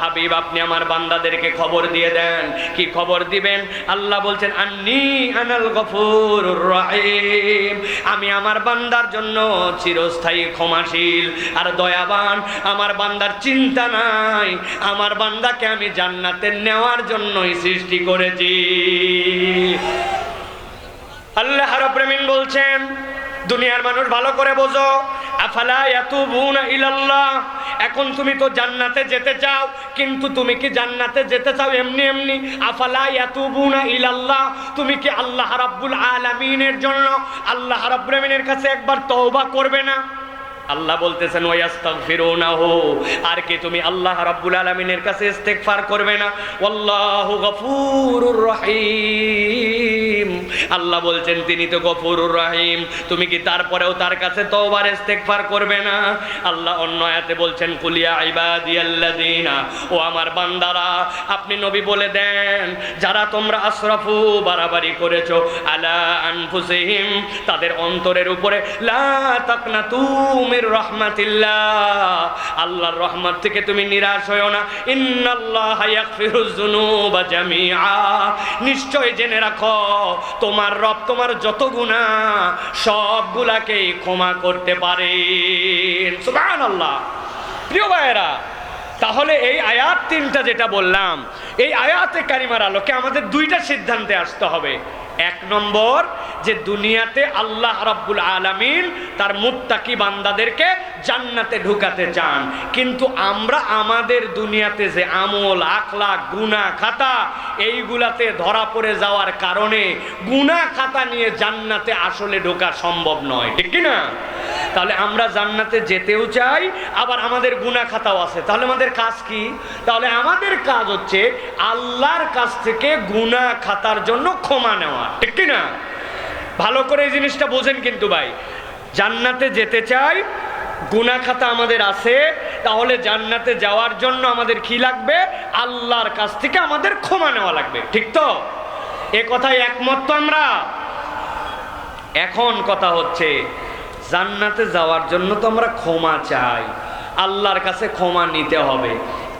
হাবিব আপনি আমার বান্দাদেরকে খবর দিয়ে দেন। কি খবর দিবেন? আল্লাহ বলছেন আন্নী আনাল গফুরুর রহিম, আমি আমার বান্দার জন্য চিরস্থায়ী ক্ষমাশীল আর দয়াবান। আমার বান্দার চিন্তা নাই, আমার বান্দাকে আমি জান্নাতে নেওয়ার জন্যই সৃষ্টি করেছি। আল্লাহ রাব্বুল আমিন বলছেন দুনিয়ার মানুষ ভালো করে বোঝো, আফালা ইয়াতুবুনা ইলাল্লাহ, এখন তুমি তো জান্নাতে যেতে চাও, কিন্তু তুমি কি জান্নাতে যেতে চাও এমনি এমনি? আফালা ইয়াতুবুনা ইলাল্লাহ, তুমি কি আল্লাহ রাব্বুল আলামিনের জন্য আল্লাহ রাব্বুল আমিনের কাছে একবার তওবা করবে না? আল্লাহ বলতেছেন ওয়াস্তাগফিরুনাহু, আর কি তুমি আল্লাহ রাব্বুল আলামিনের কাছে ইস্তেগফার করবে না? ওয়াল্লাহু গফুরুর রহিম, আল্লাহ বলছেন তিনি তো গফুরুর রহিম, তুমি কি তারপরেও তার কাছে তওবার ইস্তেগফার করবে না? আল্লাহ অন্য আয়াতে বলছেন কুল ইয়া ইবাদিয়াল্লাযিনা, ও আমার বান্দারা আপনি নবী বলে দেন যারা তোমরা আসরাফু বাড়াবাড়ি করেছো আলা আনফুসিহিম, তাদের অন্তরের উপরে, লা তাকনাতু রহমাতিল্লাহ, আল্লাহর রহমত থেকে তুমি নিরাশ হয়ো না। ইন্নাল্লাহা ইয়াগফিরুয যুনুবা জামিআ, নিশ্চয় জেনে রাখো তোমার রব তোমার যত গুনাহ সবগুলাকে ক্ষমা করতে পারেন। সুবহানাল্লাহ। প্রিয় ভাইয়েরা, তাহলে এই আয়াত তিনটা যেটা বললাম, এই আয়াতে কারিমার আলোকে আমাদের দুইটা সিদ্ধান্তে আসতে হবে। এক নম্বর, যে দুনিয়াতে আল্লাহ রাব্বুল আলামিন তার মুত্তাকি বান্দাদেরকে জান্নাতে ঢুকাতে চান, কিন্তু আমরা আমাদের দুনিয়াতে যে আমল আখলাক গুনাহ খাতা এইগুলাতে ধরা পড়ে যাওয়ার কারণে গুনাহ খাতা নিয়ে জান্নাতে আসলে ঢোকা সম্ভব নয়, ঠিক কি না? তাহলে আমরা জান্নাতে যেতেও চাই, আবার আমাদের গুনাহ খাতাও আছে। তাহলে আমাদের কাজ কি? তাহলে আমাদের কাজ হচ্ছে আল্লাহর কাছ থেকে গুনাহ খাতার জন্য ক্ষমা নেওয়া, ঠিক কি না? ভালো করে এই জিনিসটা বোঝেন কিন্তু ভাই, জান্নাতে যেতে চাই, গুনাহ খাতা আমাদের আছে, তাহলে জান্নাতে যাওয়ার জন্য আমাদের কি লাগবে? আল্লাহর কাছ থেকে আমাদের ক্ষমা নেওয়া লাগবে, ঠিক তো? এ কথায় একমত তো আমরা? এখন কথা হচ্ছে জান্নাতে যাওয়ার জন্য তো আমরা ক্ষমা চাই, আল্লাহর কাছে ক্ষমা নিতে হবে,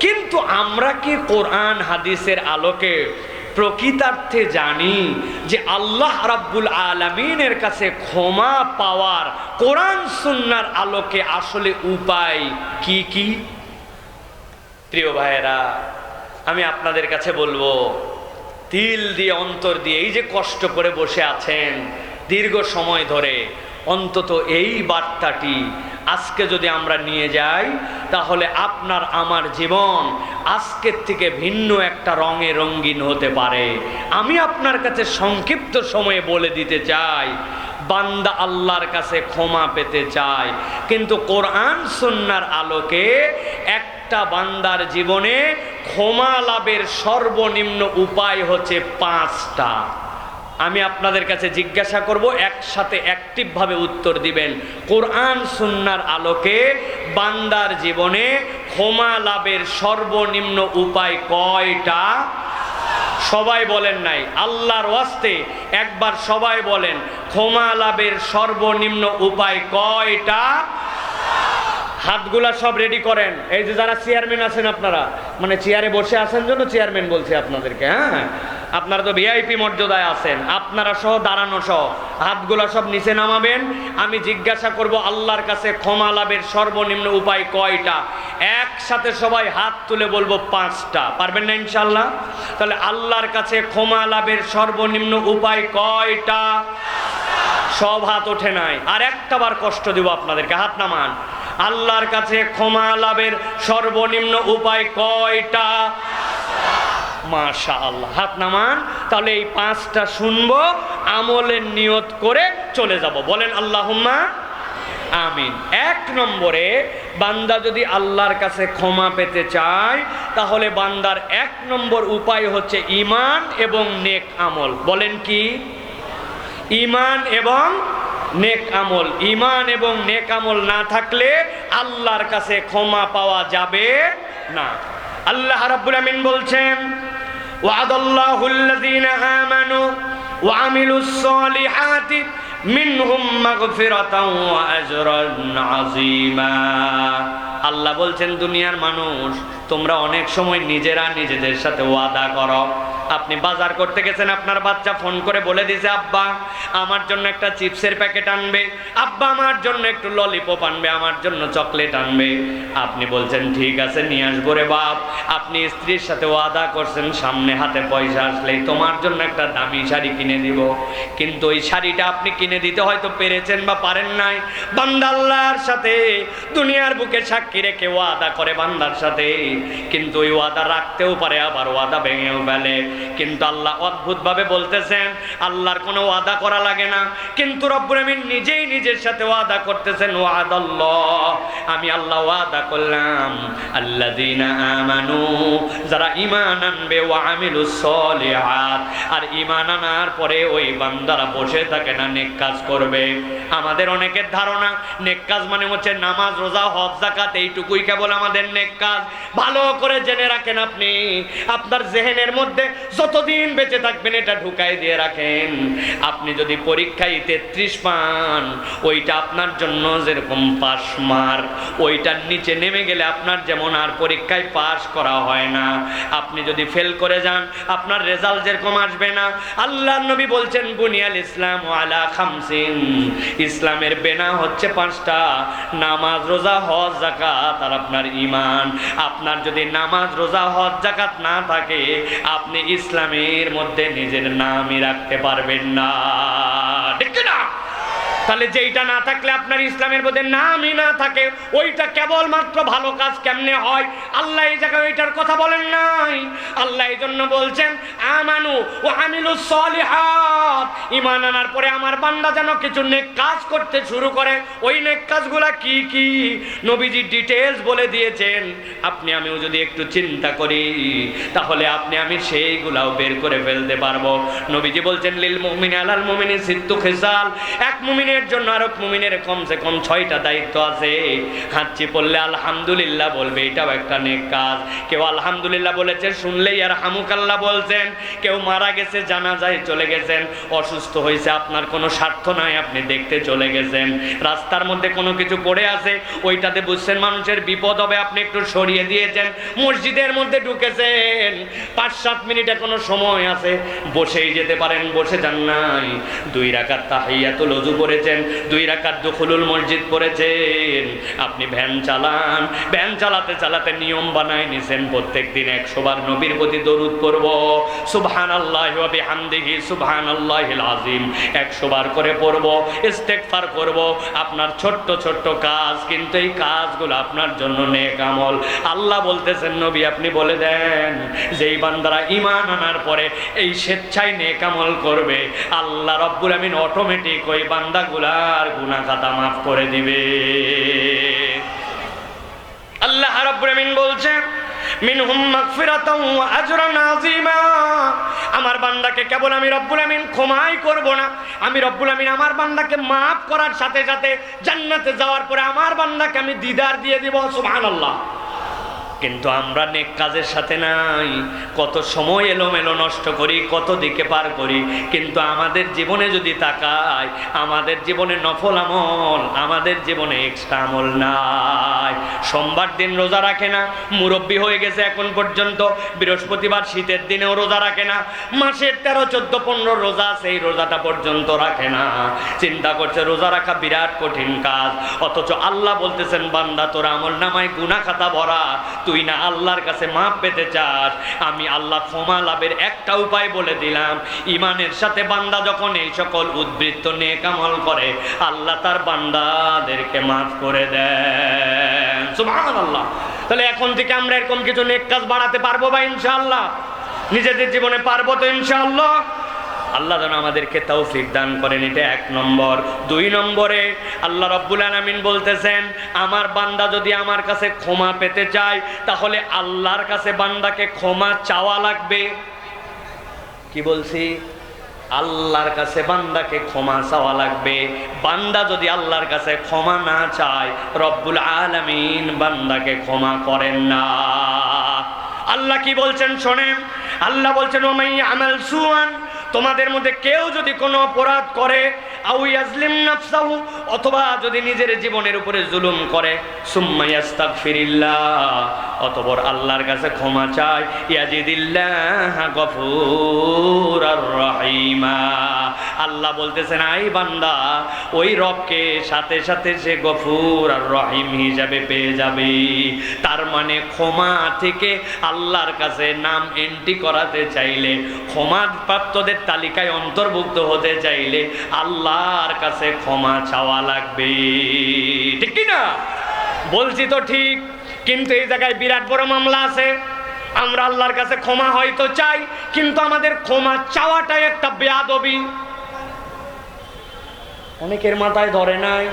কিন্তু আমরা কি কোরআন হাদিসের আলোকে প্রকৃতার্থে জানি যে আল্লাহ রাব্বুল আলামিনের কাছে ক্ষমা পাওয়ার কোরআন সুন্নাহর আলোকে আসলে উপায় কি কি? প্রিয় ভাইয়েরা, আমি আপনাদের কাছে বলবো, দিল দিয়ে অন্তর দিয়ে এই যে কষ্ট করে বসে আছেন দীর্ঘ সময় ধরে, অন্তত এই বার্তাটি আজকে যদি আমরা নিয়ে যাই, তাহলে আপনার আমার জীবন আজকের থেকে ভিন্ন একটা রঙে রঙিন হতে পারে। আমি আপনার কাছে সংক্ষিপ্ত সময়ে বলে দিতে চাই, বান্দা আল্লাহর কাছে ক্ষমা পেতে চায়, কিন্তু কোরআন সুন্নাহর আলোকে একটা বান্দার জীবনে ক্ষমা লাভের সর্বনিম্ন উপায় হচ্ছে 5টা। আমি আপনাদের কাছে জিজ্ঞাসা করব, একসাথে অ্যাক্টিভভাবে উত্তর দিবেন। কোরআন সুন্নাহর আলোকে বান্দার জীবনে ক্ষমা লাভের সর্বনিম্ন উপায় কয়টা? সবাই বলেন নাই, আল্লাহর ওয়াস্তে একবার সবাই বলেন, ক্ষমা লাভের সর্বনিম্ন উপায় কয়টা? হাতগুলা সব রেডি করেন। এই যে যারা চেয়ারম্যান আছেন, আপনারা মানে চেয়ারে বসে আছেন জন্য চেয়ারম্যান বলছি আপনাদেরকে, হ্যাঁ, আপনারা তো ভিআইপি মর্যাদায় আছেন, আপনারা সহ দাঁড়ানো সহ হাতগুলা সব নিচে নামাবেন। আমি জিজ্ঞাসা করব আল্লাহর কাছে ক্ষমা লাভের সর্বনিম্ন উপায় কয়টা? একসাথে সবাই হাত তুলে বলবো 5টা। পারবেন না ইনশাআল্লাহ? তাহলে আল্লাহর কাছে ক্ষমা লাভের সর্বনিম্ন উপায় কয়টা? সব হাত ওঠে নাই। আর একটা বার কষ্ট দিব আপনাদেরকে, হাত নামান। আল্লাহর কাছে ক্ষমা লাভের সর্বনিম্ন উপায় কয়টা? মাশাআল্লাহ, হাত নামান। তাহলে এই 5টা শুনবো, আমলের নিয়ত করে চলে যাব। বলেন আল্লাহুম্মা আমিন। 1 নম্বরে, বান্দা যদি আল্লাহর কাছে ক্ষমা পেতে চায়, তাহলে বান্দার 1 নম্বর উপায় হচ্ছে ঈমান এবং নেক আমল। বলেন কি? ঈমান এবং নেক আমল। ঈমান এবং নেক আমল না থাকলে আল্লাহর কাছে ক্ষমা পাওয়া যাবে না। আল্লাহ রাব্বুল আমিন বলছেন, ওয়াদাল্লাহুল্লাযীনা আমানু ওয়া আমিলুস সালিহাতি মিনহুম মাগফিরাতাও ওয়া আজরান আযীমা। আল্লাহ বলছেন, দুনিয়ার মানুষ তোমরা অনেক সময় নিজেরা নিজেদের সাথে ওয়াদা করো। আপনি বাজার করতে গেছেন, আপনার বাচ্চা ফোন করে বলে দিছে আব্বা আমার জন্য একটা চিপসের প্যাকেট আনবে, আব্বা আমার জন্য একটু ললিপপ আনবে, আমার জন্য চকলেট আনবে। আপনি বলছেন ঠিক আছে নিয়ে আসবো রে বাপ। আপনি স্ত্রীর সাথে ওয়াদা করছেন সামনে হাতে পয়সা আসলেই তোমার জন্য একটা দামি শাড়ি কিনে দিব, কিন্তু ওই শাড়িটা আপনি কিনে দিতে হয়তো পেরেছেন বা পারেন নাই। বান্দা আল্লাহর সাথে দুনিয়ার বুকে সাক্ষী রেখে ওয়াদা করে বান্দার সাথে, কিন্তু ওই ওয়াদা রাখতেও পারে আবার ওয়াদা ভেঙেও ফেলে। কিন্তু আল্লাহ অদ্ভুত ভাবে বলতেছেন আল্লাহর কোনো ওয়াদা করা লাগে না, কিন্তু রব্বুল আমিন নিজেই নিজের সাথে ওয়াদা করতেছেন। ওয়াদাল্লাহ, আমি আল্লাহ ওয়াদা করলাম আল্লাযীনা আমানু, যারা ঈমান আনবে, ওয়া আমিলুস সলিহাত, আর ঈমান আনার পরে ওই বান্দারা বসে থাকে না, নেক কাজ করবে। আমাদের অনেকের ধারণা নেক কাজ মানে হচ্ছে নামাজ, রোজা, হজ, যাকাত, এইটুকুই কেবল আমাদের নেক কাজ। ভালো করে জেনে রাখেন, আপনি আপনার জেহেনের মধ্যে যতদিন বেঁচে থাকবেন এটা ঢুকাই দিয়ে রাখেন। আপনি যদি পরীক্ষায় 33 পান, ওইটা আপনার জন্য যেরকম পাস মার্ক, ওইটার নিচে নেমে গেলে আপনার যেমন আর পরীক্ষায় পাস করা হয় না। আপনি যদি ফেল করে যান আপনার রেজাল্ট যেরকম আসবে না। আল্লাহর নবী বলছেন বুনিয়াল ইসলাম আলা খামসিন, ইসলামের বেনা হচ্ছে 5টা, নামাজ, রোজা, হজ, যাকাত আর আপনার ঈমান। আপনার যদি নামাজ, রোজা, হজ, যাকাত না থাকে আপনি ইসলামের মধ্যে নিজের নামই রাখতে পারবেন না, ঠিক না? তাহলে যেইটা না থাকলে আপনার ইসলামের মধ্যে নামই না থাকে, ওইটা কেবলমাত্র ভালো কাজ কেমনে হয়? আল্লাহ এই জায়গায় ওইটার কথা বলেন নাই। আল্লাহ এই জন্য বলছেন আমানু ওয়া আমিলুস সলিহাত, ঈমান আনার পরে আমার বান্দা যেন কিছু নেক কাজ করতে শুরু করে। ওই নেক কাজগুলা কি কি নবীজি ডিটেইলস বলে দিয়েছেন। আপনি আমিও যদি একটু চিন্তা করি তাহলে আপনি আমি সেইগুলাও বের করে ফেলতে পারবো। নবীজি বলছেন লিল মুমিনি আলাল মুমিনি সিত্তু খিসাল, এক মুমিনের জন্য আরেক মুমিনের কমসে কম 6টা দায়িত্ব আছে। হাঁচি পড়লে আলহামদুলিল্লাহ বলবে, এটাও একটা নেক কাজ। কেউ আলহামদুলিল্লাহ বলেছে শুনলেই আর হামুকাল্লাহ বলছেন। কেউ মারা গেছে, জানাজায় চলে গেছেন, অসুস্থ হয়েছে, আপনার কোনো স্বার্থ নাই, আপনি দেখতে চলে গেছেন। রাস্তার মধ্যে কোনো কিছু পড়ে আছে, ওইটাতে বুঝছেন মানুষের বিপদ হবে, আপনি একটু সরিয়ে দিয়েছেন। মসজিদের মধ্যে ঢুকেছেন, 5-7 মিনিট এখনো সময় আছে, বসেই যেতে পারেন, বসে যান নাই। 2 রাকাত তাহিয়াতুল ওযু পড়েছেন, 2 রাকাত দুখুলুল মসজিদ পড়েছেন। আপনি ভ্যান চালান, ভ্যান চালাতে চালাতে নিয়ম বানায় নিছেন প্রত্যেকদিন 100 বার নবীর প্রতি দরুদ পড়ব, সুবহানাল্লাহি ওয়া বিহামদিহি সুবহানাল্লাহিল আযীম 100 বার করে পড়ব, ইস্তেগফার করব। আপনার ছোট্ট ছোট্ট কাজ, কিন্তু এই কাজগুলো আপনার জন্য নেক আমল। আল্লাহ বলতেছেন নবী আপনি বলে দেন যেই বান্দারা ঈমান আনার পরে এই স্বেচ্ছায় নেক আমল করবে, আল্লাহ রাব্বুল আমিন অটোমেটিক ওই বান্দাগুলার গুনাহ খাতা মাফ করে দিবে। আল্লাহ রাব্বুল আমিন বলছেন মিনহুম মাগফিরাতাও ওয়া আজরান আযীমা, আমার বান্দাকে কেবল আমি রব্বুল আমিন ক্ষমাই করব না, আমি রব্বুল আমিন আমার বান্দাকে মাফ করার সাথে সাথে জান্নাতে যাওয়ার পরে আমার বান্দাকে আমি দিদার দিয়ে দিব, সুবহানাল্লাহ। কিন্তু আমরা নেক কাজের সাথে নাই, কত সময় এলোমেলো নষ্ট করি, কত দিকে পার করি। কিন্তু আমাদের জীবনে যদি তাকাই, আমাদের জীবনে নফল আমল, আমাদের জীবনে এক্সট্রা আমল নাই। সোমবার দিন রোজা রাখে না, মুরব্বী হয়ে গেছে এখন পর্যন্ত। বৃহস্পতিবার শীতের দিনেও রোজা রাখে না, মাসের 13, 14, 15 রোজা আছে, এই রোজাটা পর্যন্ত রাখে না। চিন্তা করছে রোজা রাখা বিরাট কঠিন কাজ, অথচ আল্লাহ বলতেছেন বান্দা তোর আমল নামায় গুনাহ খাতা ভরা, তুই না আল্লাহর কাছে মাপ পেতে চাস, আমি আল্লাহ ক্ষমা লাভের একটা উপায় বলে দিলাম। ঈমানের সাথে বান্দা যখন এই সকল উদ্বৃত্ত নেক আমল করে, আল্লাহ তার বান্দাদেরকে মাফ করে দেন, সুবহানাল্লাহ। তাহলে এখন থেকে আমরা এরকম কিছু নেক কাজ বাড়াতে পারবো বা ইনশাআল্লাহ? নিজেদের জীবনে পারবো তো ইনশাআল্লাহ? আল্লাহ যেন আমাদেরকে তৌফিক দান করেন। এটা 1 নম্বর। 2 নম্বরে আল্লাহ রাব্বুল আলামিন বলতেছেন আমার বান্দা যদি আমার কাছে ক্ষমা পেতে চায়, তাহলে আল্লাহর কাছে বান্দাকে ক্ষমা চাওয়া লাগবে। কি বলছি? আল্লাহর কাছে বান্দাকে ক্ষমা চাওয়া লাগবে। বান্দা যদি আল্লাহর কাছে ক্ষমা না চায়, রব্বুল আলামিন বান্দাকে ক্ষমা করেন না। আল্লাহ কি বলছেন শোনেন, আল্লাহ বলছেন ওমাই আমাল সুআন, তোমাদের মধ্যে কেউ যদি কোনো অপরাধ করে, আউ ইয়াজলিম নাফসাহু, অথবা যদি নিজের জীবনের উপরে জুলুম করে, সুম্মা ইস্তাগফিরিল্লাহ, অতঃপর আল্লাহর কাছে ক্ষমা চাই, ইয়াজিদিল্লাহ গফুরার রহিমা। আল্লাহ বলতেছেন, আই বান্দা, ওই রবকে সাথে সাথে সে গফুর আর রহিম হিসাবে পেয়ে যাবে। তার মানে ক্ষমা থেকে আল্লাহর কাছে নাম এন্ট্রি করাতে চাইলে, ক্ষমা প্রাপ্তদের তালিকায় অন্তর্ভুক্ত হতে চাইলে আল্লাহর কাছে ক্ষমা চাওয়া লাগবে, ঠিক কি না? বলছি তো ঠিক, কিন্তু এই জায়গায় বিরাট বড় মামলা আছে। আমরা আল্লাহর কাছে ক্ষমা হয়তো চাই, কিন্তু আমাদের ক্ষমা চাওয়াটাই একটা বেয়াদবি। অনেকের মাথায় ধরে নাই,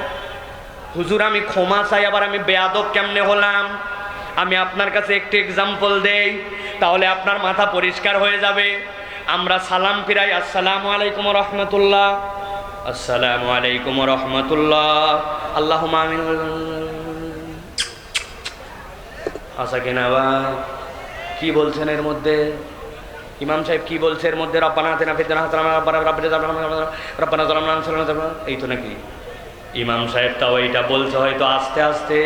হুজুর আমি ক্ষমা চাই, আবার আমি বেয়াদব কেমনে হলাম? আমি আপনার কাছে একটি এক্সাম্পল দেই, তাহলে আপনার মাথা পরিষ্কার হয়ে যাবে। আমরা সালাম ফিরাই, আসসালামু আলাইকুম রহমতুল্লাহ, আসসালামু আলাইকুম রহমতুল্লাহ, আল্লাহুম্মা আমিন। আচ্ছা কিনা ভাই, কি বলছেন এর মধ্যে? ইমাম সাহেব কি বলছে এর মধ্যে? রব্বানা আতিনা ফিদ দুনিয়া হাসানাতাম রব্বানা যালামনা আনফুসানা, এই তো নাকি? ইমাম সাহেব তাও এইটা বলছে হয়তো আস্তে আস্তে,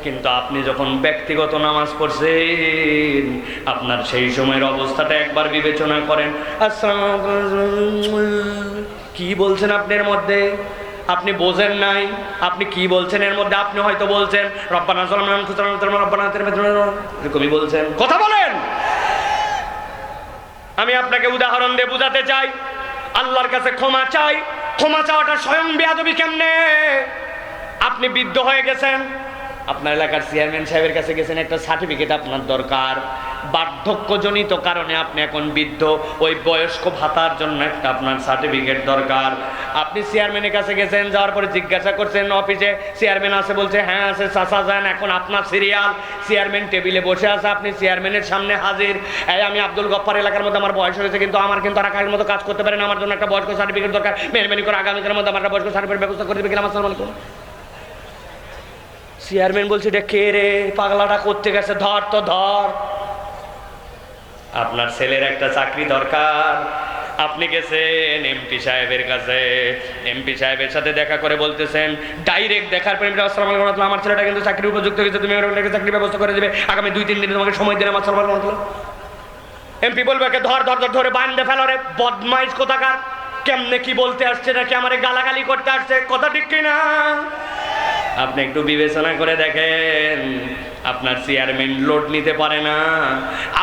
কিন্তু আপনি যখন ব্যক্তিগত নামাজ পড়ছেন, আপনার সেই সময়ের অবস্থাটা একবার বিবেচনা করেন। কি বলছেন আপনি এর মধ্যে? আপনি বোঝেন নাই আপনি কি বলছেন এর মধ্যে। আপনি হয়তো বলছেন রব্বানা যালামনা আনফুসানা রব্বানা আতিনা ফিদ দুনিয়া, এরকমই বলছেন। কথা বলেন। আমি আপনাকে উদাহরণ দিয়ে বুঝাতে চাই। আল্লাহর কাছে ক্ষমা চাই, ক্ষমা চাওয়াটা স্বয়ং বেয়াদবি কেমনে? আপনি বৃদ্ধ হয়ে গেছেন, আপনার এলাকার চেয়ারম্যান সাহেবের কাছে গেছেন, একটা সার্টিফিকেট আপনার দরকার, বার্ধক্যজনিত কারণে আপনি এখন বৃদ্ধ, ওই বয়স্ক ভাতার জন্য একটা আপনার সার্টিফিকেট দরকার। আপনি চেয়ারম্যানের কাছে গেছেন, যাওয়ার পরে জিজ্ঞাসা করছেন অফিসে চেয়ারম্যান আছে, বলছে হ্যাঁ আছে, চাচা যান, এখন আপনার সিরিয়াল। চেয়ারম্যান টেবিলে বসে আছে, আপনি চেয়ারম্যানের সামনে হাজির। এই আমি আব্দুল গফফার, এলাকার মধ্যে আমার বয়স হয়েছে, কিন্তু আমার কিন্তু আর আগের মতো কাজ করতে পারেন, আমার জন্য একটা বয়স্ক সার্টিফিকেট দরকার, মেহরবানি করে আগামীকালের মধ্যে আমার একটা বয়স্ক সার্টিফিকেট ব্যবস্থা করে দেবে কিনা? আসসালামু আলাইকুম। চেয়ারম্যান বলছে এটা কে রে, পাগলাটা করতে গেছে, ধর তো ধর। আপনার ছেলের একটা চাকরি দরকার, আপনি গেছেন এমপি সাহেবের কাছে, এমপি সাহেবের সাথে দেখা করে বলতেছেন, ডাইরেক্ট দেখার পরে আসসালামু আলাইকুম রাহমাতুল্লাহ, আমার ছেলেটা কিন্তু চাকরির উপযুক্ত হয়েছে, তুমি ওর চাকরির ব্যবস্থা করে দেবে, আগামী 2-3 দিন তোমাকে সময় দিলাম, আসসালামু আলাইকুম রাহমাতুল্লাহ। এমপি বলবে ধর ধর ধর ধরে বাঁধতে ফেলো রে, বদমাইশ কোথাকার, কেমনে কি বলতে আসছে, নাকি আমারে গালাগালি করতে আসছে? কথা ঠিক কিনা? আপনি একটু বিবেচনা করে দেখেন, আপনার চেয়ারম্যান লোড নিতে পারে না,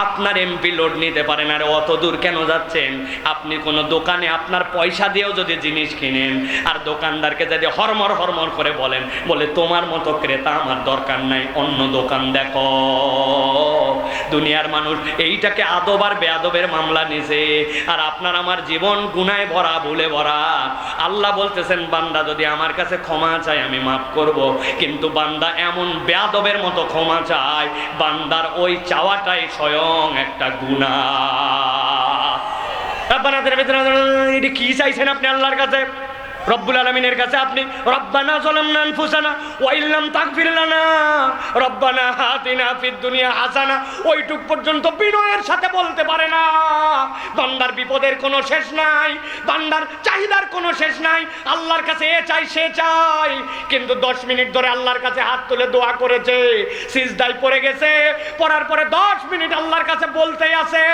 আপনার এমপি লোড নিতে পারে না, আর অত দূর কেন যাচ্ছেন? আপনি কোনো দোকানে আপনার পয়সা দিয়েও যদি জিনিস কিনেন, আর দোকানদারকে যদি হরমর হরমর করে বলেন, বলে তোমার মতো ক্রেতা আমার দরকার নাই, অন্য দোকান দেখো। দুনিয়ার মানুষ এইটাকে আদব আর বেয়াদবের মামলা নিছে, আর আপনার আমার জীবন গুনায় ভরা, ভুলে ভরা। আল্লাহ বলতেছেন বান্দা যদি আমার কাছে ক্ষমা চায় আমি মাফ করব, কিন্তু বান্দা এমন বেয়াদবের মতো ক্ষমা চায়, বান্দার ওই চাওয়াটাই স্বয়ং একটা গুনাহ। এটা কি চাইছেন আপনি আল্লাহর কাছে? রব্বুল আলামিনের কাছে আপনি রব্বানা যালামনা আনফুসানা ওয়া ইল্লাম তাগফির লানা রব্বানা আতিনা ফিদ দুনিয়া হাসানা, ওইটুক পর্যন্ত বিনয়ের সাথে বলতে পারে না। বান্দার বিপদের কোনো শেষ নাই, বান্দার চাহিদার কোনো শেষ নাই। আল্লাহর কাছে এ চাই সে চাই, কিন্তু 10 মিনিট ধরে আল্লাহর কাছে হাত তুলে দোয়া করেছে, সিজদায় পড়ে গেছে, পড়ার পরে 10 মিনিট আল্লাহর কাছে বলতেই আছে,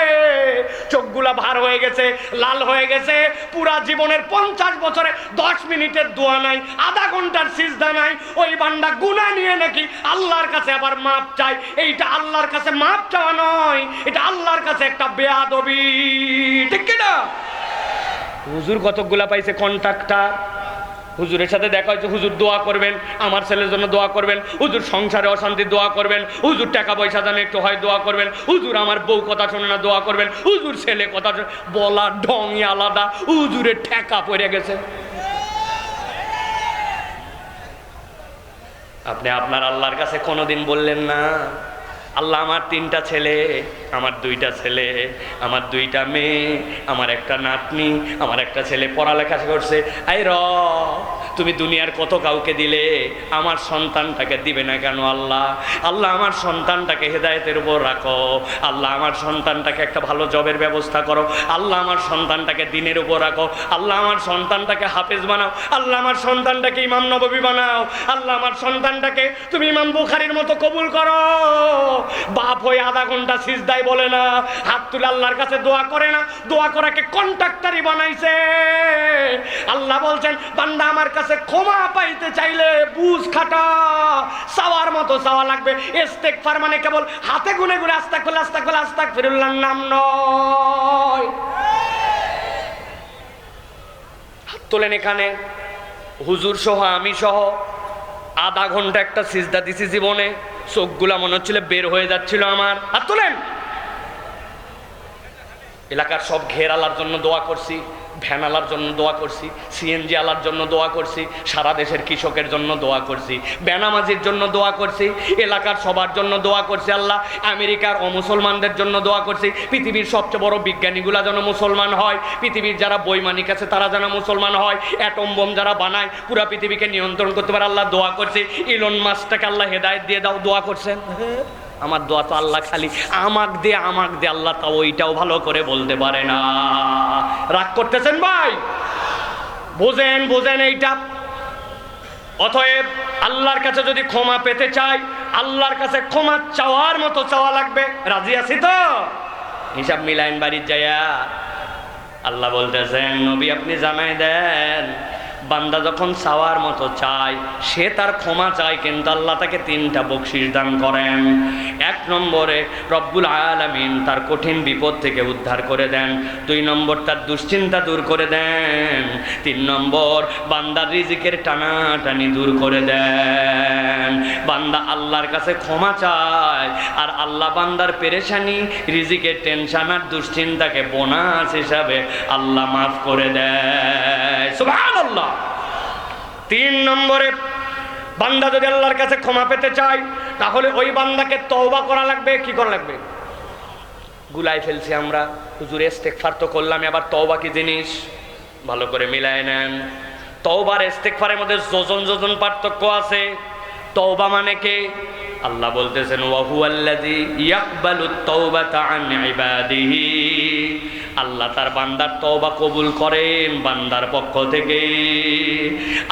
চোখগুলা ভার হয়ে গেছে, লাল হয়ে গেছে। পুরা জীবনের 50 বছরে 10 মিনিটের দোয়া নাই, আধা ঘন্টার সিজদা নাই, ওই বান্দা গুনাহ নিয়ে নাকি আল্লাহর কাছে আবার মাপ চাই। এইটা আল্লাহর কাছে মাপ চাওয়া নয়, এটা আল্লাহর কাছে একটা বেয়াদবি, ঠিক কি না? হুজুর কতগুলা পাইছে কন্ট্রাক্টর, হুজুরের সাথে দেখা হয়েছে, হুজুর দোয়া করবেন, আমার ছেলের জন্য দোয়া করবেন, হুজুর সংসারে অশান্তি দোয়া করবেন, হুজুর টাকা পয়সা জানে একটু হয় দোয়া করবেন, হুজুর আমার বউ কথা শোনে না দোয়া করবেন, হুজুর ছেলে কথা বলার ঢংই আলাদা, হুজুরের ঠেকা পড়ে গেছে। আপনি আপনার আল্লাহর কাছে কোনোদিন বললেন না, আল্লাহ আমার 3টা ছেলে, আমার 2টা ছেলে, আমার 2টা মেয়ে, আমার একটা নাতনি, আমার একটা ছেলে পড়ালেখা করছে, আই রব তুমি দুনিয়ার কত কাউকে দিলে, আমার সন্তানটাকে দিবে না কেন আল্লাহ? আল্লাহ আমার সন্তানটাকে হেদায়েতের উপর রাখো, আল্লাহ আমার সন্তানটাকে একটা ভালো জবের ব্যবস্থা করো, আল্লাহ আমার সন্তানটাকে দিনের উপর রাখো, আল্লাহ আমার সন্তানটাকে হাফেজ বানাও, আল্লাহ আমার সন্তানটাকে ইমাম নববী বানাও, আল্লাহ আমার সন্তানটাকে তুমি ইমাম বুখারীর মতো কবুল করো। বাপ হয়ে আধা ঘন্টা সিজদায় বলে না, হাত তুলে আল্লাহর কাছে দোয়া করে না, দোয়া করাকে কন্ট্রাক্টরি বানাইছে। আল্লাহ বলছেন বান্দা আমার কাছে ক্ষমা পাইতে চাইলে বুঝ খাটা, চাওয়ার মতো চাওয়া লাগবে। ইস্তেগফার মানে কেবল হাতে গুনে গুনে আস্তাগফিরুল্লাহ আস্তাগফিরুল্লাহ আস্তাগফিরুল্লাহর নাম নয়। হাত তোলেন এখানে, হুজুর সহ আমি সহ আধা ঘন্টা একটা সিজদা দিছি জীবনে, চোখগুলা মনে হচ্ছিল বের হয়ে যাচ্ছিল আমার। হাত তোলেন। এলাকার সব ঘের আলার জন্য দোয়া করছি, ভ্যান আলার জন্য দোয়া করছি, সিএনজি আলার জন্য দোয়া করছি, সারা দেশের কৃষকের জন্য দোয়া করছি, বেনামাজির জন্য দোয়া করছি, এলাকার সবার জন্য দোয়া করছি। আল্লাহ আমেরিকার অমুসলমানদের জন্য দোয়া করছি, পৃথিবীর সবচেয়ে বড় বিজ্ঞানীগুলা যেন মুসলমান হয়, পৃথিবীর যারা বৈমানিক আছে তারা যেন মুসলমান হয়, অ্যাটম বোম যারা বানায় পুরা পৃথিবীকে নিয়ন্ত্রণ করতে পারে আল্লাহ দোয়া করছি। ইলন মাস্কটাকে আল্লাহ হেদায়েত দিয়ে দাও, দোয়া করছেন। আমার দোয়া তো আল্লাহ খালি আমাক দে আল্লাহ তা ওইটাও ভালো করে বলতে পারে না। রাগ করতেছেন ভাই? বোঝেন বোঝেন এইটা। অতএব আল্লাহর কাছে যদি ক্ষমা পেতে চাই, আল্লাহর কাছে ক্ষমা চাওয়ার মতো চাওয়া লাগবে। রাজি আছি তো? হিসাব মিলাইন বাড়ির যাইয়া। আল্লাহ বলতেছেন নবী আপনি জানাই দেন, বান্দা যখন চাওয়ার মতো চায়, সে তার ক্ষমা চায়, কিন্তু আল্লাহ তাকে 3টা বকশিশ দান করেন। 1 নম্বরে রব্বুল আলামিন তার কঠিন বিপদ থেকে উদ্ধার করে দেন। 2 নম্বর তার দুশ্চিন্তা দূর করে দেন। 3 নম্বর বান্দার রিজিকের টানাটানি দূর করে দেন। বান্দা আল্লাহর কাছে ক্ষমা চায়, আর আল্লাহ বান্দার পেরেশানি, রিজিকের টেনশন আর দুশ্চিন্তাকে বোনাস হিসাবে আল্লাহ মাফ করে দেয়। সুবহানাল্লাহ। 3 নম্বরে বান্দা যদি আল্লাহর কাছে ক্ষমা পেতে চায়, তাহলে ওই বান্দাকে তওবা করা লাগবে। কি করা লাগবে? গুলাই ফেলছি আমরা, হুজুর ইস্তেগফার তো করলাম, এবার তওবা কি জিনিস ভালো করে মিলায় নেন। তওবার ইস্তেগফারের মধ্যে যোজন পার্থক্য আছে। তওবা মানে কি? আল্লাহ বলতেছেন ওয়া হুয়াল্লাযী ইয়াকবালুত তাওবাতা আন ইবাদিহি, আল্লাহ তার বান্দার তওবা কবুল করেন বান্দার পক্ষ থেকে।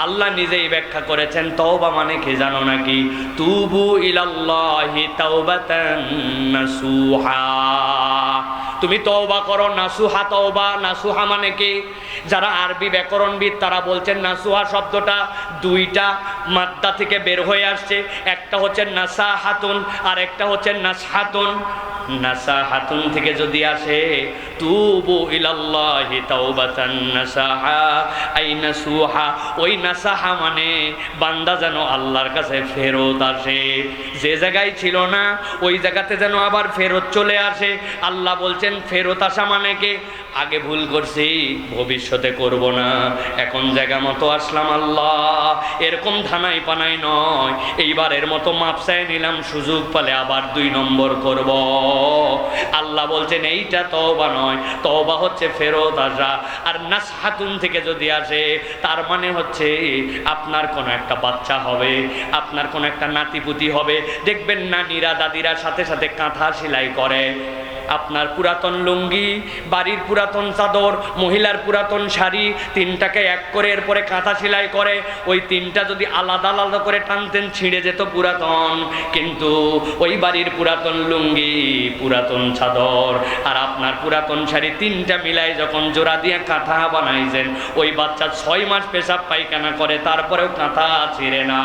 আল্লাহ নিজেই ব্যাখ্যা করেছেন তওবা মানে কি জানো নাকি? তুবু ইলাল্লাহি তাওবাতান নাসুহা। তুমি তওবা করো, নাসুহা তওবা। নাসুহা মানে কি? যারা আরবি ব্যাকরণবিদ তারা বলছেন নাসুহা শব্দটা 2টা মাদ্দা থেকে বের হয়ে আসছে। একটা হচ্ছে নাসাহাতুন আর একটা হচ্ছে নাসহাতুন। নাসাহাতুন থেকে যদি আসে তুবু ইলাল্লাহি তাওবাতান নাসাহা আই নাসুহা, ওই নাসাহা মানে বান্দা যেন আল্লাহর কাছে ফেরত আসে, যে জায়গায় ছিল না ওই জায়গাতে যেন আবার ফেরত চলে আসে। আল্লাহ বলছেন ফেরত আসা মানে কি? আগে ভুল করছি, ভবিষ্যতে করব না, এখন জায়গা মতো আসলাম আল্লাহ, এরকম ধানাই পানাই নয়, এইবারের মতো মাপ চাই নিলাম, সুযোগ পালে আবার 2 নম্বর করব। আল্লাহ বলছেন এইটা তওবা নয়, তওবা হচ্ছে ফেরত আসা। আর নাসহাতুন থেকে যদি আসে, তার মানে হচ্ছে আপনার কোনো একটা বাচ্চা হবে, আপনার কোনো একটা নাতিপুতি হবে। দেখবেন নানিরা দাদিরা সাথে সাথে কাঁথা সেলাই করে। আপনার পুরাতন লুঙ্গি, বাড়ির পুরাতন চাদর, মহিলার পুরাতন শাড়ি, 3টাকে এক করে এরপরে কাঁথা সেলাই করে। ওই 3টা যদি আলাদা আলাদা করে টানতেন ছিঁড়ে যেত পুরাতন, কিন্তু ওই বাড়ির পুরাতন লুঙ্গি, পুরাতন চাদর আর আপনার পুরাতন শাড়ি 3টা মিলাই যখন জোড়া দিয়ে কাঁথা বানাইছেন, ওই বাচ্চা 6 মাস পেশাব পায়খানা করে তারপরেও কাঁথা ছিঁড়ে না।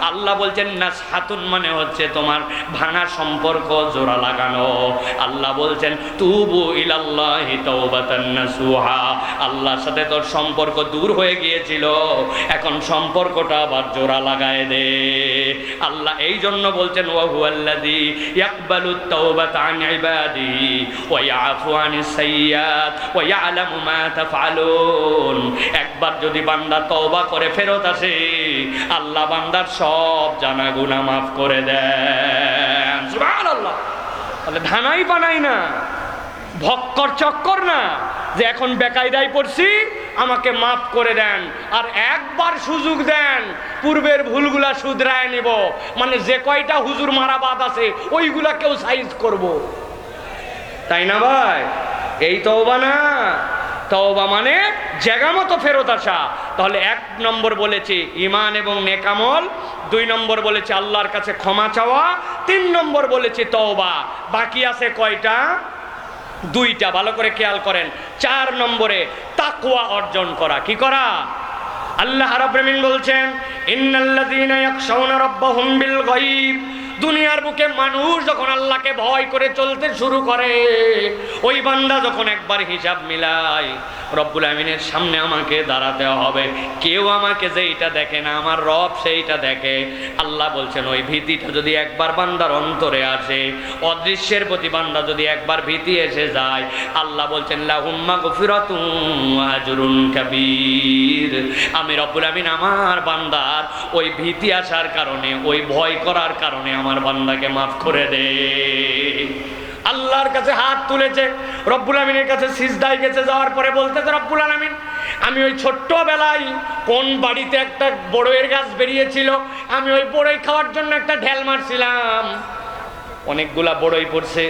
আল্লাহ বলছেন নাসহাতুন মানে হচ্ছে তোমার ভাঙা সম্পর্ক জোড়া লাগানো। আল্লাহ বলছেন তুবু ইলাল্লাহি তাওবাতান নাসুহা, আল্লাহর সাথে তোর সম্পর্ক দূর হয়ে গিয়েছিল, এখন সম্পর্কটা আবার জোড়া লাগায় দে। আল্লাহ এই জন্য বলছেন ওয়া হুয়াল্লাযী ইয়াকবালুত তাওবাতা আন ইবাদিহি ওয়া ইয়াফু আনিস সাইয়্যাত ওয়া ইয়ালামু মা তাফআলুন। একবার যদি বান্দা তওবা করে ফেরত আসে, আল্লাহ বান্দার সব জানা গুনাহ মাফ করে দেন। সুবহানাল্লাহ। তাহলে ধানাই বানাই না, ভক্কর চক্কর না যে এখন বেকায়দায় পড়ছি আমাকে মাফ করে দেন, আর একবার সুযোগ দেন পূর্বের ভুলগুলা শুধরায় নেব, মানে যে কয়টা হুজুর মারা বাদ আছে ওইগুলাকেও সাইজ করব। তাই না ভাই? এই তওবা না? তওবা মানে জায়গা মতো ফেরত আসা। তাহলে 1 নম্বর বলেছি ঈমান এবং নেক আমল, 2 নম্বর বলেছি আল্লাহর কাছে ক্ষমা চাওয়া, 3 নম্বর বলেছি তওবা। বাকি আছে কয়টা? 2টা। ভালো করে খেয়াল করেন। 4 নম্বরে তাকওয়া অর্জন করা। কি করা? আল্লাহ রাব্বুল আমিন বলছেন ইন্নাল্লাযীনা ইয়াখশাউনা রাব্বাহুম বিল গায়ব। দুনিয়ার বুকে মানুষ যখন আল্লাহকে ভয় করে চলতে শুরু করে, ওই বান্দা যখন একবার হিসাব মিলায়, রব্বুল আমিনের সামনে আমাকে দাঁড়াতে হবে, কেউ আমাকে যেইটা দেখে না আমার রব সেইটা দেখে। আল্লাহ বলছেন ওই ভীতিটা যদি একবার বান্দার অন্তরে আসে, অদৃশ্যের প্রতি বান্দা যদি একবার ভীতি এসে যায়, আল্লাহ বলছেন লাহুম মাগফিরাতুন ওয়া আজরুন কাবীর। আমি রব্বুল আমিন আমার বান্দার ওই ভীতি আসার কারণে, ওই ভয় করার কারণে আমার বান্দাকে মাফ করে দে। আল্লাহর কাছে হাত তুলেছে, রব্বুল আমিনের কাছে সিজদায় গেছে, যাওয়ার পরে বলতেছে রব্বুল আমিন আমি ওই ছোট্টবেলায় কোন বাড়িতে একটা বড়ইয়ের গাছ বেরিয়েছিল, আমি ওই বড়ই খাওয়ার জন্য একটা ঢেল মারছিলাম, অনেকগুলা বড়ই পড়ছে,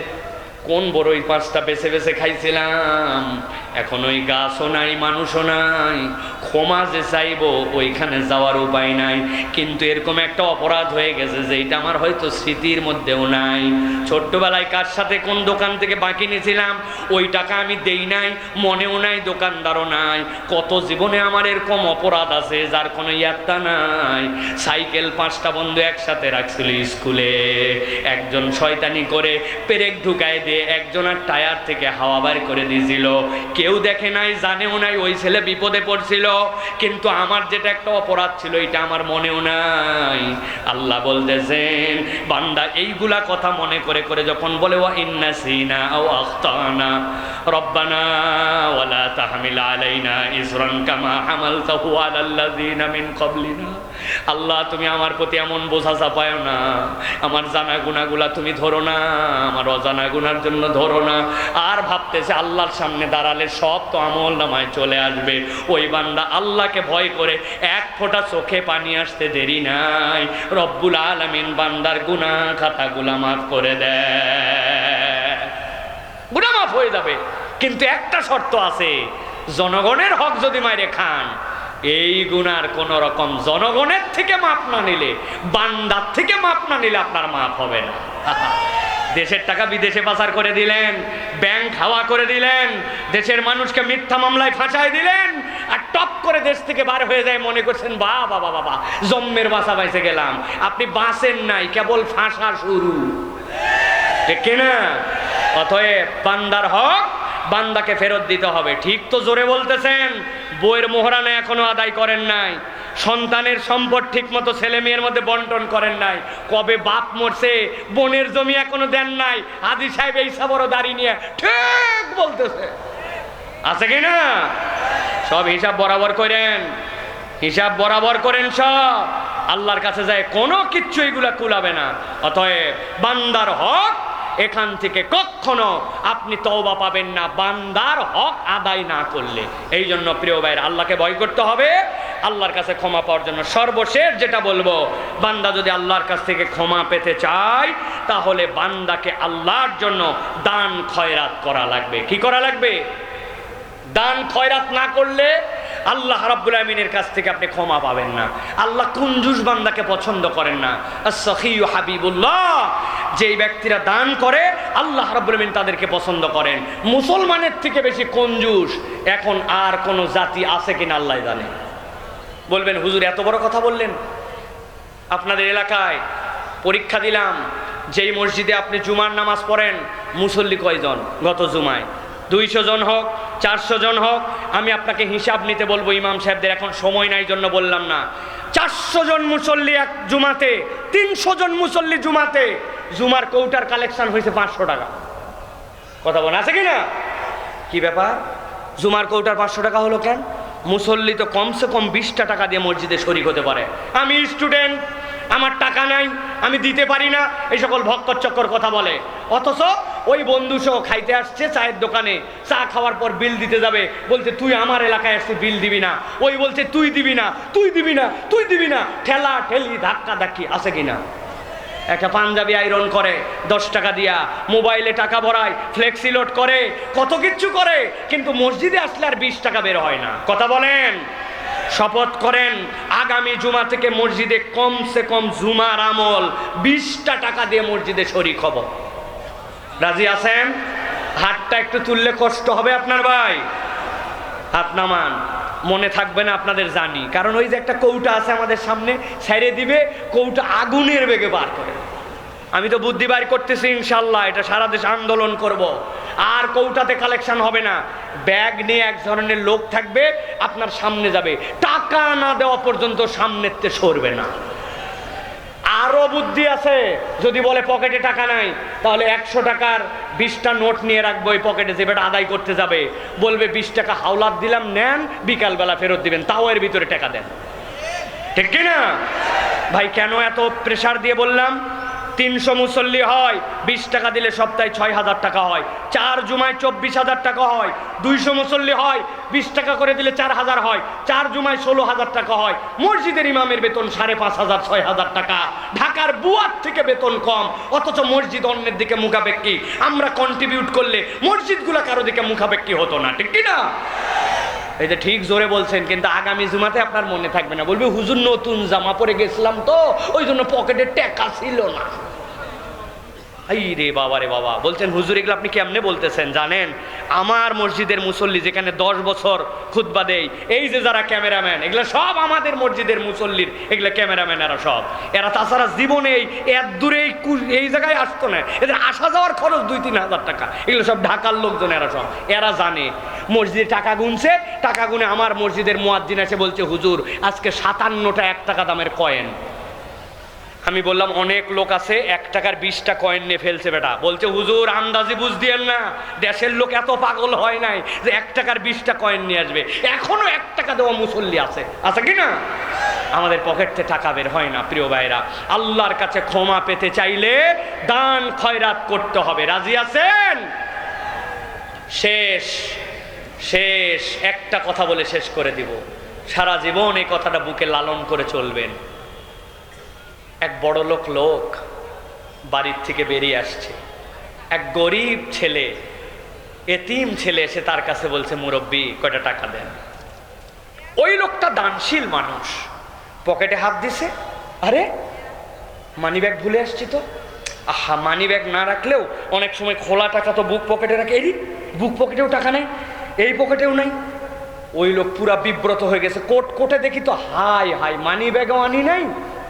কোন বড়ই 5টা বেছে বেছে খাইছিলাম, এখন ওই গাছও নাই, মানুষও নাই, ক্ষমা যে চাইবো ওইখানে যাওয়ার উপায় নাই। কিন্তু এরকম একটা অপরাধ হয়ে গেছে যেটা আমার হয়তো স্মৃতির মধ্যেও নাই। ছোট্টবেলায় কার সাথে কোন দোকান থেকে বাকি নিয়েছিলাম ওই টাকা আমি দেই নাই, মনেও নাই, দোকানদারও নাই। কত জীবনে আমার এরকম অপরাধ আছে যার কোনো ইয়াত্তা নাই। সাইকেল 5টা বন্ধু একসাথে রাখছিল স্কুলে, একজন শয়তানি করে পেরেক ঢুকায় দিয়ে একজনের টায়ার থেকে হাওয়া বের করে দিয়েছিল, কেউ দেখে নাই, জানেও নাই, ওই ছেলে বিপদে পড়ছিল। কিন্তু আমার যেটা একটা অপরাধ ছিল এটা আমার মনেও নাই। আল্লাহ বলতেছেন বান্দা এইগুলা কথা মনে করে করে যখন বলে ওয়া ইন্নাসিনা আও আখতানা রব্বানা ওয়ালা তাহমিল আলাইনা ইসরান কামা হামালতাহু আলাল্লাযিনা মিন ক্বাবলিনা, আল্লাহ তুমি আমার প্রতি এমন বোঝা চাপায়ো না, আমার জানা গুনাহগুলা তুমি ধরো না, আমার অজানা গুনার জন্য ধরো না। আর ভাবতেছে আল্লাহর সামনে দাঁড়ালে সব তো আমল নামায় চলে আসবে। ওই বান্দা আল্লাহকে ভয় করে 1 ফোঁটা চোখে পানি আসতে দেরি নাই, রব্বুল আলামিন বান্দার গুনাহ খাতাগুলা মাফ করে দেয়, গুনাহ মাফ হয়ে যাবে। কিন্তু একটা শর্ত আছে, জনগণের হক যদি মাইরে খান, এই গুনার কোন রকম জনগণের থেকে মাপ না নিলে, বান্দার থেকে মাপ না নিলে আপনার মাপ হবে না। দেশের টাকা বিদেশে পাচার করে দিলেন, ব্যাংক হাওয়া করে দিলেন, দেশের মানুষকে মিথ্যা মামলায় ফাঁসায় দিলেন, আর টপ করে দেশ থেকে বার হয়ে যায়, মনে করছেন বাবা বাবা বাবা জম্মের বাসা বাইসে গেলাম। আপনি বাঁচেন নাই, কেবল ফাঁসা শুরু, ঠিক কিনা? অতএব বান্দার হক বান্দাকে ফেরত দিতে হবে। ঠিক তো জোরে বলতেছেন। বইয়ের মোহরানা এখনো আদায় করেন নাই, সন্তানের সম্পদ ঠিক মতো ছেলে মেয়ের মধ্যে বন্টন করেন নাই, কবে বাপ মরছে বোনের জমি এখনো দেন নাই, হাজী সাহেব এই সব বড় দাড়ি নিয়ে ঠিক বলতেছে, আছে কি না? সব হিসাব বরাবর করেন, হিসাব বরাবর করেন সব, আল্লাহর কাছে যায় কোনো কিচ্ছু এগুলা কুলাবে না। অতএব বান্দার হক এখান থেকে কখনো আপনি তওবা পাবেন না বান্দার হক আদায় না করলে। এই জন্য প্রিয় ভাইয়ের আল্লাহকে ভয় করতে হবে, আল্লাহর কাছে ক্ষমা পাওয়ার জন্য। সর্বশেষ যেটা বলবো, বান্দা যদি আল্লাহর কাছ থেকে ক্ষমা পেতে চায় তাহলে বান্দাকে আল্লাহর জন্য দান খয়রাত করা লাগবে। কি করা লাগবে? দান খয়রাত না করলে আল্লাহ রাব্বুল আমিনের কাছ থেকে আপনি ক্ষমা পাবেন না। আল্লাহ কুনজুস বান্দাকে পছন্দ করেন না। আস-সাখিয়্যু হাবিবুল্লাহ, যেই ব্যক্তিরা দান করে আল্লাহ রাব্বুল আমিন তাদেরকে পছন্দ করেন। মুসলমানের থেকে বেশি কঞ্জুস এখন আর কোন জাতি আছে কিনা আল্লাহ জানে। বলবেন হুজুর এত বড় কথা বললেন। আপনাদের এলাকায় পরীক্ষা দিলাম, যেই মসজিদে আপনি জুমার নামাজ পড়েন মুসল্লি কয়জন গত জুমায়? 200 জন হোক, 400 জন হোক, আমি আপনাকে হিসাব নিতে বলবো ইমাম সাহেবদের, এখন সময় নাই জন্য বললাম না। 400 জন মুসল্লি এক জুমাতে, 300 জন মুসল্লি জুমাতে, জুমার কৌটার কালেকশন হয়েছে 500 টাকা। কথা বলেন আছে কিনা? কি ব্যাপার? জুমার কৌটার 500 টাকা হলো কেন? মুসল্লি তো কমসে কম 20টা টাকা দিয়ে মসজিদে শরীক হতে পারে। আমি স্টুডেন্ট, আমার টাকা নাই, আমি দিতে পারি না, এই সকল ভক্কর চক্কর কথা বলে। অথচ ওই বন্ধু সহ খাইতে আসছে চায়ের দোকানে, চা খাওয়ার পর বিল দিতে যাবে, বলছে তুই আমার এলাকায় আসছিস বিল দিবি না, ওই বলছে তুই দিবি না, তুই দিবি না, তুই দিবি না, ঠেলা ঠেলি ধাক্কা ধাক্কি আছে কিনা? একটা পাঞ্জাবি আয়রন করে 10 টাকা দিয়া, মোবাইলে টাকা ভরায়, ফ্লেক্সি লোড করে, কত কিচ্ছু করে, কিন্তু মসজিদে আসলে আর 20 টাকা বের হয় না। কথা বলেন। শপথ করেন আগামী জুমা থেকে মসজিদে কমসে কম জুমার আমল 20টা টাকা দিয়ে মসজিদে শরীক হব। রাজি আছেন? হাতটা একটু তুললে কষ্ট হবে আপনার ভাই, হাত নামান। মনে থাকবে না আপনাদের জানি, কারণ ওই যে একটা কৌটা আছে আমাদের সামনে, ছেড়ে দিবে, কৌটা আগুনের বেগে বার করে। আমি তো বুদ্ধি বাইর করতেছি ইনশাল্লাহ, এটা সারা দেশ আন্দোলন করব। আর কৌটাতে কালেকশন হবে না, ব্যাগ নিয়ে এক ধরনের লোক থাকবে, আপনার সামনে যাবে, টাকা না দেওয়া পর্যন্ত সামনেতে সরবে না। আরো বুদ্ধি আছে, যদি বলে পকেটে টাকা নাই, তাহলে 100 টাকার 20টা নোট নিয়ে রাখবো ওই পকেটে, যে বেটা আদায় করতে যাবে বলবে 20 টাকা হাওলাত দিলাম, নেন, বিকালবেলা ফেরত দিবেন, তাও এর ভিতরে টাকা দেন। ঠিক কিনা ভাই? কেন এত প্রেসার দিয়ে বললাম? 300 মুসল্লি হয়, 20 টাকা দিলে সপ্তাহে 6000 টাকা হয়, 4 জুমায় 24,000 টাকা হয়। 200 মুসল্লি হয়, 20 টাকা করে দিলে 4000 হয়, 4 জুমায় 16,000 টাকা হয়। মসজিদের ইমামের বেতন 5,500 6,000 টাকা। ঢাকার বুয়ার থেকে বেতন কম, অথচ মসজিদ অন্যের দিকে মুখাপেক্ষী। আমরা কন্ট্রিবিউট করলে মসজিদগুলো কারো দিকে মুখাপেক্ষী হতো না। ঠিক কিনা? এই যে ঠিক জোরে বলছেন, কিন্তু আগামী জুমাতে আপনার মনে থাকবে না, বলবে হুজুর নতুন জামা পরে গেছিলাম তো, ওই জন্য পকেটে টাকা ছিল না। এই রে বাবা রে বাবা, বলছেন হুজুর এগুলো আপনি কেমনে বলতেছেন? জানেন, আমার মসজিদের মুসল্লি যেখানে 10 বছর খুতবা দেই, এই যে যারা ক্যামেরাম্যান, এগুলো সব আমাদের মসজিদের মুসল্লির, এগুলো ক্যামেরাম্যান এরা সব। এরা তাছাড়া জীবনে এত দূরে এই জায়গায় আসতো না, এদের আসা যাওয়ার খরচ 2-3 হাজার টাকা। এগুলো সব ঢাকার লোকজন, এরা সব, এরা জানে। মসজিদে টাকা গুনছে, টাকা গুনে আমার মসজিদের মুয়াজ্জিন এসে বলছে হুজুর আজকে 57টা 1 টাকা দামের কয়েন। আমি বললাম অনেক লোক আছে 1 টাকার 20টা কয়েন নিয়ে ফেলছে বেটা। বলছে হুজুর আন্দাজি বুঝ দিয়েন না, দেশের লোক এত পাগল হয় নাই যে 1 টাকার 20টা কয়েন নিয়ে আসবে। এখনো 1 টাকা দেওয়া মুসল্লি আছে, আছে কি না? আমাদের পকেটে টাকা বের হয় না। প্রিয় ভাইরা, আল্লাহর কাছে ক্ষমা পেতে চাইলে দান খয়রাত করতে হবে। রাজি আছেন? শেষ একটা কথা বলে শেষ করে দিব, সারা জীবন এই কথাটা বুকে লালন করে চলবেন। এক বড় লোক বাড়ির থেকে বেরিয়ে আসছে, এক গরিব ছেলে, এতিম ছেলে এসে তার কাছে বলছে মুরব্বি কয়টা টাকা দেন। ওই লোকটা দানশীল মানুষ, পকেটে হাত দিছে, আরে মানি ব্যাগ ভুলে আসছি তো। আহা, মানি ব্যাগ না রাখলেও অনেক সময় খোলা টাকা তো বুক পকেটে রাখে, এই বুক পকেটেও টাকা নেই, এই পকেটেও নাই। ওই লোক পুরা বিব্রত হয়ে গেছে, কোটে দেখি তো হাই মানি ব্যাগও আনি নাই,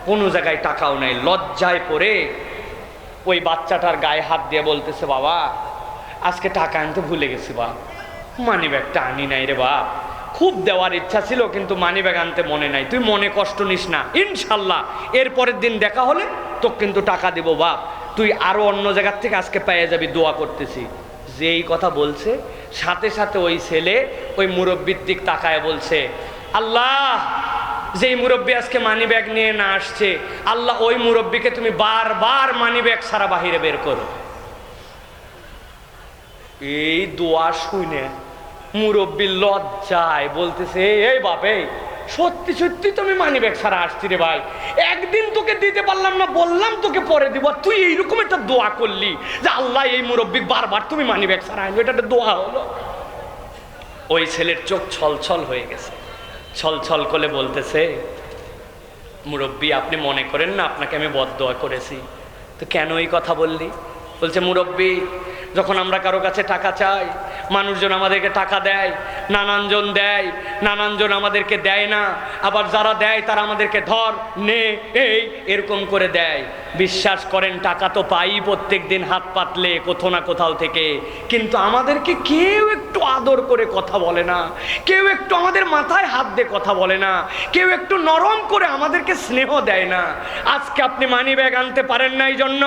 কোনো জায়গায় টাকাও নাই। লজ্জায় পড়ে ওই বাচ্চাটার গায়ে হাত দিয়ে বলতেছে বাবা আজকে টাকা আনতে ভুলে গেছি বাপ, মানি ব্যাগটা আনি নাই রে বাপ, খুব দেওয়ার ইচ্ছা ছিল কিন্তু মানি ব্যাগ আনতে মনে নাই, তুই মনে কষ্ট নিস না, ইনশাল্লাহ এর পরের দিন দেখা হলে তোকে কিন্তু টাকা দিব বাপ, তুই আরো অন্য জায়গার থেকে আজকে পেয়ে যাবি, দোয়া করতেছি। যে এই কথা বলছে সাথে সাথে ওই ছেলে ওই মুরব্বির দিক তাকায় বলছে আল্লাহ, যেই মুরব্বী আজকে মানি ব্যাগ নিয়ে না আসছে, আল্লাহ ওই মুরব্বীকে তুমি বারবার মানি ব্যাগ ছাড়া বাহিরে বের করো। এই দোয়া শুনে মুরব্বী লজ্জায় বলতেছে এই বাপে সত্যি সত্যি তুমি মানি ব্যাগ ছাড়া আসছি রে ভাই, একদিন তোকে দিতে পারলাম না, বললাম তোকে পরে দিব, তুই এইরকম একটা দোয়া করলি যে আল্লাহ এই মুরব্বী বারবার তুমি মানি ব্যাগ ছাড়া আনবে, এটা একটা দোয়া হলো। ওই ছেলের চোখ ছলছল হয়ে গেছে, ছলছল করে বলতেছে মুরব্বী আপনি মনে করেন না আপনাকে আমি বদদোয়া করেছি? তো কেন এই কথা বললি? বলছে মুরব্বী যখন আমরা কারো কাছে টাকা চাই, মানুষজন আমাদেরকে টাকা দেয়, নানানজন দেয়, নানানজন আমাদেরকে দেয় না, আবার যারা দেয় তারা আমাদেরকে ধর নে এই এরকম করে দেয়। বিশ্বাস করেন টাকা তো পাই প্রত্যেক দিন হাত পাতলে কোথাও না কোথাও থেকে, কিন্তু আমাদেরকে কেউ একটু আদর করে কথা বলে না, কেউ একটু আমাদের মাথায় হাত দিয়ে কথা বলে না, কেউ একটু নরম করে আমাদেরকে স্নেহ দেয় না। আজকে আপনি মানি ব্যাগ আনতে পারেন না, এই জন্য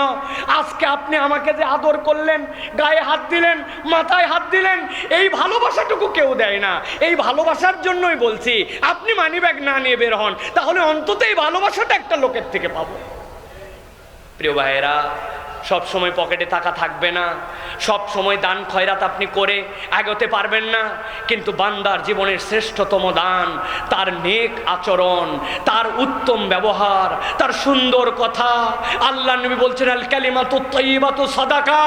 আজকে আপনি আমাকে যে আদর করলেন, গায়ে হাত দিলেন, মাথায় হাত দিলেন, এই ভালোবাসাটুকু কেউ দেয় না। এই ভালোবাসার জন্যই বলছি আপনি মানি ব্যাগ না নিয়ে বের হন, তাহলে অন্তত এই ভালোবাসাটা একটা লোকের থেকে পাবো। প্রিয় ভাইয়েরা, সব সময় পকেটে টাকা থাকবে না, সব সময় দান খয়রাত আপনি করে এগোতে পারবেন না, কিন্তু বান্দার জীবনের শ্রেষ্ঠতম দান তার নেক আচরণ, তার উত্তম ব্যবহার, তার সুন্দর কথা। আল্লাহ নবী বলছেন আল কালিমাতু তাইয়্যিবাতু সাদাকা,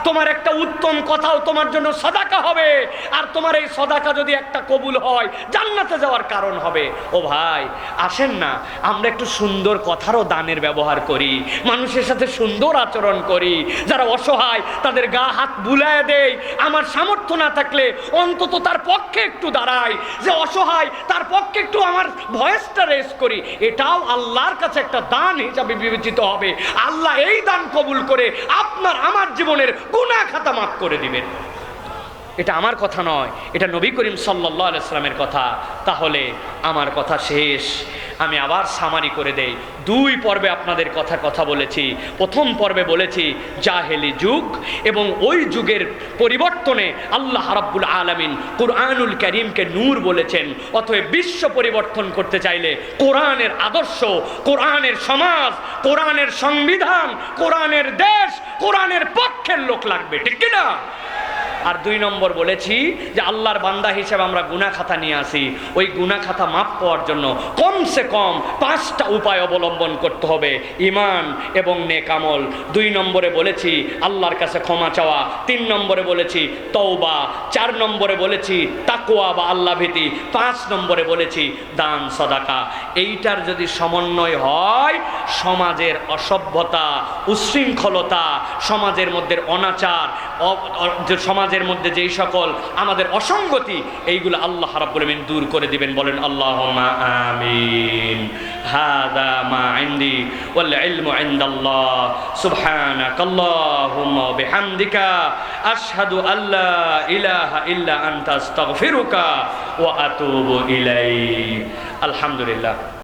তোমার একটা উত্তম কথাও তোমার জন্য সাদাকা হবে, আর তোমার এই সাদাকা যদি একটা কবুল হয় জান্নাতে যাওয়ার কারণ হবে। ও ভাই, আসেন না আমরা একটু সুন্দর কথারও দানের ব্যবহার করি, মানুষের সাথে সুন্দর আচরণ করি, যারা অসহায় তাদের গা হাত বুলায় দেই, আমার সামর্থ্য না থাকলে অন্তত তার পক্ষে একটু দাঁড়াই, যে অসহায় তার পক্ষে একটু আমার ভয়েসটা রেজ করি, এটাও আল্লাহর কাছে একটা দান হিসাবে বিবেচিত হবে। আল্লাহ এই দান কবুল করে আপনার আমার জীবনের গুনাহ খাতা মাফ করে দিবেন। এটা আমার কথা নয়, এটা নবী করিম সাল্লাল্লাহু আলাইহি ওয়াসাল্লামের কথা। তাহলে আমার কথা শেষ, আমি আবার সামারি করে দেই। 2 পর্বে আপনাদের কথা বলেছি। প্রথম পর্বে বলেছি জাহেলি যুগ এবং ওই যুগের পরিবর্তনে আল্লাহ রাব্বুল আলামিন কুরআনুল কারীমকে নূর বলেছেন। অতএব বিশ্ব পরিবর্তন করতে চাইলে কোরআনের আদর্শ, কোরআনের সমাজ, কোরআনের সংবিধান, কোরআনের দেশ, কোরআনের পক্ষের লোক লাগবে, ঠিক কি না? আর 2 নম্বর বলেছি যে আল্লাহর বান্দা হিসেবে আমরা গুনাহ খাতা নিয়ে আসি, ওই গুনাহ খাতা মাফ পাওয়ার জন্য কমসে কম 5টা উপায় অবলম্বন করতে হবে, ঈমান এবং নেক আমল। 2 নম্বরে বলেছি আল্লাহর কাছে ক্ষমা চাওয়া, 3 নম্বরে বলেছি তওবা, 4 নম্বরে বলেছি তাকওয়া বা আল্লাহ ভীতি, 5 নম্বরে বলেছি দান সাদাকা। এইটার যদি সমন্বয় হয়, সমাজের অসভ্যতা, উচ্ছৃঙ্খলতা, সমাজের মধ্যে অনাচার, সমাজের মধ্যে যেই সকল আমাদের অসঙ্গতি, এইগুলো আল্লাহ রাব্বুল আলামিন দূর করে দিবেন। বলেন আল্লাহুম্মা আমিন। হাদা মা ইনদি ওয়াল ইলমু ইনদাল্লাহ। সুবহানাকাল্লাহুম্মা ওয়া বিহামদিকা আশহাদু আল্লা ইলাহা ইল্লা আনতা আস্তাগফিরুকা ওয়া আতুবু ইলাইক। আলহামদুলিল্লাহ।